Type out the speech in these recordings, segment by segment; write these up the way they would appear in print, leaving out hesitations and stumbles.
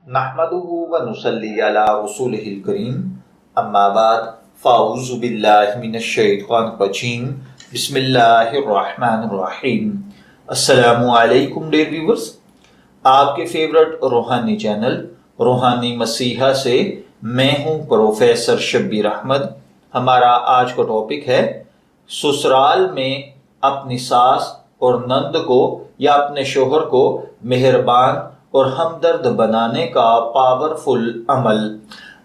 नहमदुहु व नुसल्ली अला रसूलिहिल करीम अम्मा बाद फ़ाऊज़ु बिल्लाहि मिनश शैतानिर रजीम बिस्मिल्लाहिर रहमानिर रहीम। अस्सलामु अलैकुम डियर व्यूअर्स, आपके फेवरेट रूहानी चैनल रूहानी मसीहा से मैं हूं प्रोफेसर शब्बीर अहमद। हमारा आज का टॉपिक है ससुराल में अपनी सास और नंद को या अपने शोहर को मेहरबान और हमदर्द बनाने का पावरफुल अमल।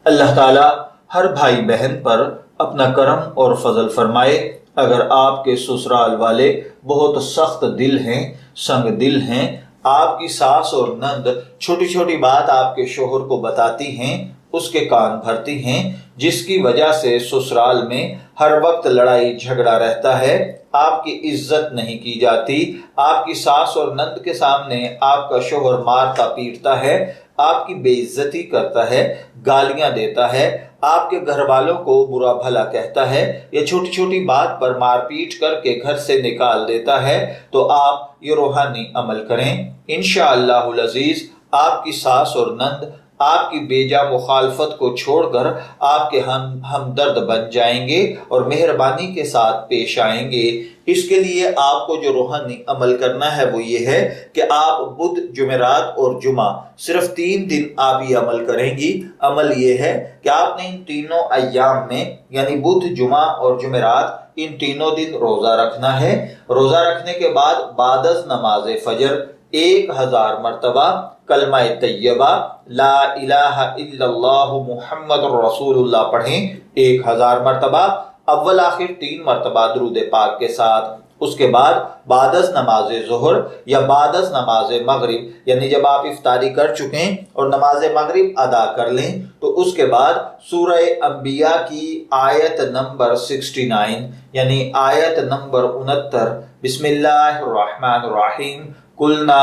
अल्लाह ताला हर भाई बहन पर अपना करम और फजल फरमाए। अगर आपके ससुराल वाले बहुत सख्त दिल हैं, संग दिल हैं, आपकी सास और नंद छोटी छोटी बात आपके शोहर को बताती हैं, उसके कान भरती हैं, जिसकी वजह से ससुराल में हर वक्त लड़ाई झगड़ा रहता है, आपकी इज्जत नहीं की जाती, आपकी सास और नंद के सामने आपका शोहर मारता पीटता है, आपकी बेइज्जती करता है, गालियां देता है, आपके घर वालों को बुरा भला कहता है, या छोटी छोटी बात पर मारपीट करके घर से निकाल देता है, तो आप ये रूहानी अमल करें। इंशाअल्लाहुल अजीज आपकी सास और नंद आपकी बेजा मुखालफत को छोड़कर आपके हमदर्द बन जाएंगे और मेहरबानी के साथ पेश आएंगे। इसके लिए आपको जो रूहानी अमल करना है वो ये है कि आप बुध, जुमेरात और जुमा सिर्फ 3 दिन आप ये अमल करेंगी। अमल ये है कि आपने इन तीनों अय्याम में यानी बुध, जुमा और जुमेरात इन तीनों दिन रोजा रखना है। रोजा रखने के बाद बादस नमाज फजर 1000 मरतबा कलमा तैयबा ला इलाहा इल्लल्लाहु मुहम्मदुर रसूलुल्लाह पढ़ें 1000 मरतबा, अव्वल आखिर 3 मरतबा दुरूद पाक के साथ। उसके बाद बादस नमाज ज़ोहर या बादस नमाज मगरिब यानी जब आप इफ्तारी कर चुके और नमाज मगरिब अदा कर लें, तो उसके बाद सूरह अंबिया की आयत नंबर 69 यानी आयत नंबर 69 बिस्मिल्लाहिर्रहमानिर्रहीम कुलना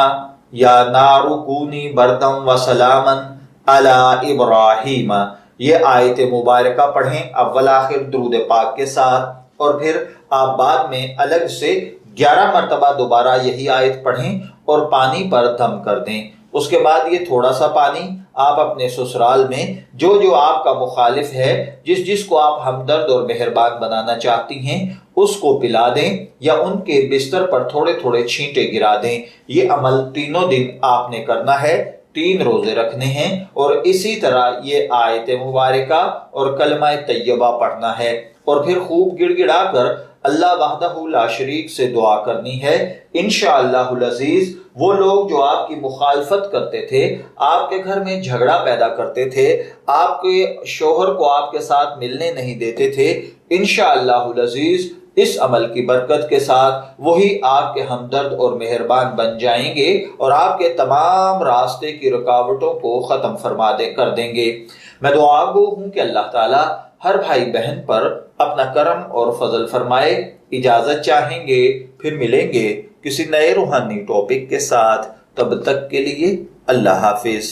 या नारु कूनी बरदम व सलामन अला इब्राहीम, ये आयत मुबारका पढ़ें अव्वल आखिर दुरूद पाक के साथ। और फिर आप बाद में अलग से 11 मरतबा दोबारा यही आयत पढ़ें और पानी पर दम कर दें। उसके बाद ये थोड़ा सा पानी आप अपने ससुराल में जो आपका मुखालिफ है, जिसको आप हमदर्द और मेहरबान बनाना चाहती हैं, उसको पिला दें या उनके बिस्तर पर थोड़े थोड़े छींटे गिरा दें। ये अमल तीनों दिन आपने करना है, 3 रोजे रखने हैं और इसी तरह ये आयत मुबारका और कलमा तैयबा पढ़ना है। और फिर खूब गिड़गिड़ा कर अल्लाह वहदहू ला शरीक से दुआ करनी है। इंशाअल्लाहुल अजीज वो लोग जो आपकी मुखालफत करते थे, आपके घर में झगड़ा पैदा करते थे, आपके शोहर को आपके साथ मिलने नहीं देते थे, इंशाअल्लाहुल अजीज इस अमल की बरकत के साथ वही आपके हमदर्द और मेहरबान बन जाएंगे और आपके तमाम रास्ते की रुकावटों को खत्म कर देंगे। मैं दुआ गो हूं कि अल्लाह ताला हर भाई बहन पर अपना करम और फजल फरमाए। इजाजत चाहेंगे, फिर मिलेंगे किसी नए रूहानी टॉपिक के साथ। तब तक के लिए अल्लाह हाफिज।